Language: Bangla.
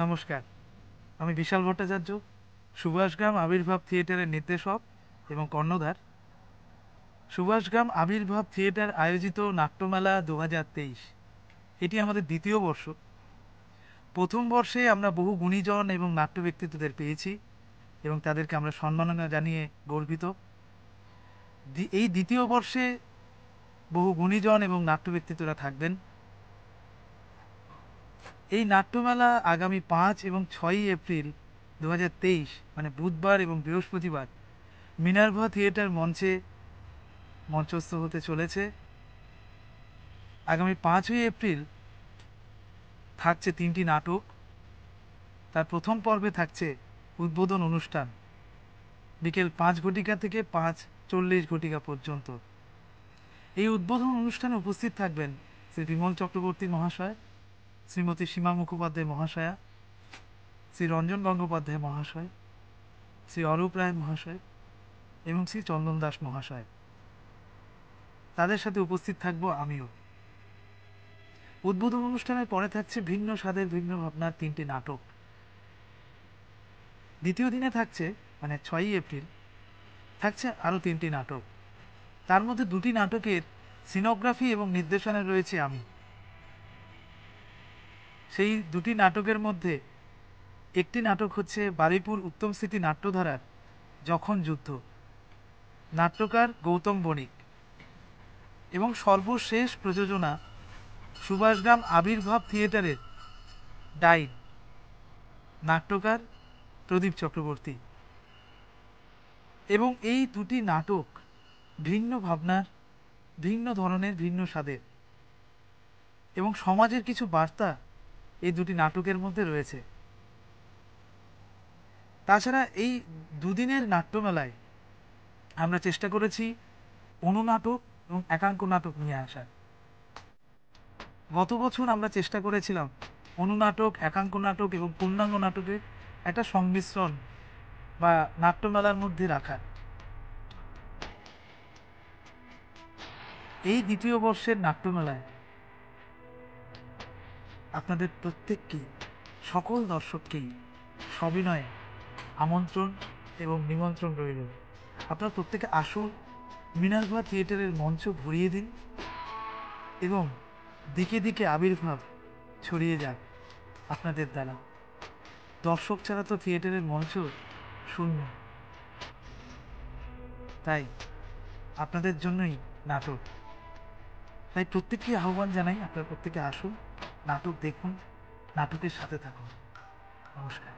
নমস্কার, আমি বিশাল ভট্টাচার্য, সুভাষগ্রাম আবির্ভাব থিয়েটারের নির্দেশক এবং কর্ণধার। সুভাষগ্রাম আবির্ভাব থিয়েটার আয়োজিত নাট্যমেলা 2023, এটি আমাদের দ্বিতীয় বর্ষ। প্রথম বর্ষে আমরা বহু গুণীজন এবং নাট্য ব্যক্তিত্বদের পেয়েছি এবং তাদেরকে আমরা সম্মাননা জানিয়ে গর্বিত। এই দ্বিতীয় বর্ষে বহু গুণীজন এবং নাট্য ব্যক্তিত্বরা থাকবেন। এই নাট্যমেলা আগামী 5 এবং 6 এপ্রিল 2023, মানে বুধবার এবং বৃহস্পতিবার মিনার্ভা থিয়েটার মঞ্চে মঞ্চস্থ হতে চলেছে। আগামী 5ই এপ্রিল থাকছে 3টি নাটক। তার প্রথম পর্বে থাকছে উদ্বোধন অনুষ্ঠান বিকেল 5 ঘটিকা থেকে 5:40 ঘটিকা পর্যন্ত। এই উদ্বোধন অনুষ্ঠানে উপস্থিত থাকবেন শ্রী বিমল চক্রবর্তী মহাশয়, শ্রীমতী সীমা মুখোপাধ্যায় মহাশয়া, শ্রী রঞ্জন গঙ্গোপাধ্যায় মহাশয়, শ্রী অরূপ রায় মহাশয় এবং শ্রী চন্দন দাস মহাশয়। তাদের সাথে উপস্থিত থাকব আমিও। উদ্বোধন অনুষ্ঠানের পরে থাকছে ভিন্ন স্বাদের ভিন্ন ভাবনার 3টি নাটক। দ্বিতীয় দিনে থাকছে, মানে 6ই এপ্রিল, থাকছে আরও 3টি নাটক। তার মধ্যে 2টি নাটকের সিনোগ্রাফি এবং নির্দেশনায় রয়েছে আমি। সেই 2টি নাটকের মধ্যে একটি নাটক হচ্ছে বারুইপুর উত্তম স্মৃতি নাট্যধারার যখন যুদ্ধ, নাট্যকার গৌতম বণিক, এবং সর্বশেষ প্রযোজনা সুভাষগ্রাম আবির্ভাব থিয়েটারের ডাইন, নাট্যকার প্রদীপ চক্রবর্তী। এবং এই 2টি নাটক ভিন্ন ভাবনার, ভিন্ন ধরনের, ভিন্ন স্বাদের, এবং সমাজের কিছু বার্তা এই 2টি নাটকের মধ্যে রয়েছে। তাছাড়া এই দুদিনের নাট্যমেলায় আমরা চেষ্টা করেছি অনুনাটক এবং একাঙ্ক নাটক নিয়ে আসার। গত বছর আমরা চেষ্টা করেছিলাম অনুনাটক, একাঙ্ক নাটক এবং পূর্ণাঙ্গ নাটকের একটা সংমিশ্রণ বা নাট্যমেলার মধ্যে রাখার। এই দ্বিতীয় বর্ষের নাট্যমেলায় আপনাদের প্রত্যেককেই, সকল দর্শককেই সবিনয়ে আমন্ত্রণ এবং নিমন্ত্রণ রইল। আপনারা প্রত্যেকে আসুন, মিনার্ভা থিয়েটারের মঞ্চ ভরিয়ে দিন এবং দিকে দিকে আবির্ভাব ছড়িয়ে যাক আপনাদের দ্বারা। দর্শক ছাড়া তো থিয়েটারের মঞ্চ শূন্য। তাই আপনাদের জন্যই নাটক। তাই প্রত্যেককে আহ্বান জানাই, আপনারা প্রত্যেকে আসুন, নাটক দেখুন, নাটকের সাথে থাকুন। নমস্কার।